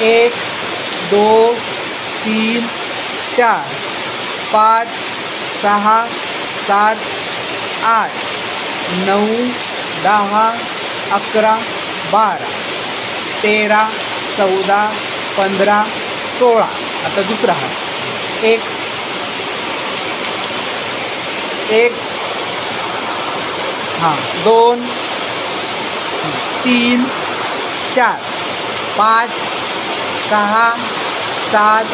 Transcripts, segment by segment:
1 2 3 4 5 6 7 8 9 10 11 12 13 14 15 16. आता दुसरा हात. 1 2 3 4 5 6 7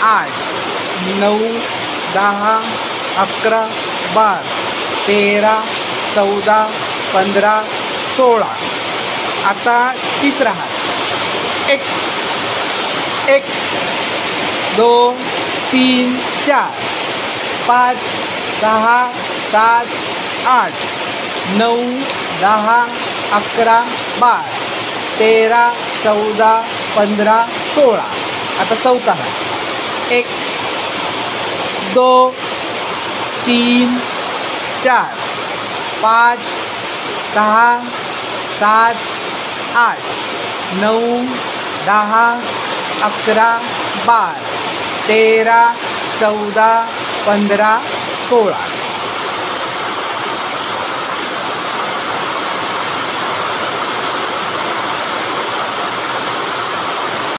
8 9 10 11 12 13 14 15 16. आता तिसरा हात. 1 2 3 4 5 6 7 8 9 10 11 12 13 14 15 16. आता चौथा हात. 1 2 3 4 5 6 7 8 9 10 11 12 13 14 15 16.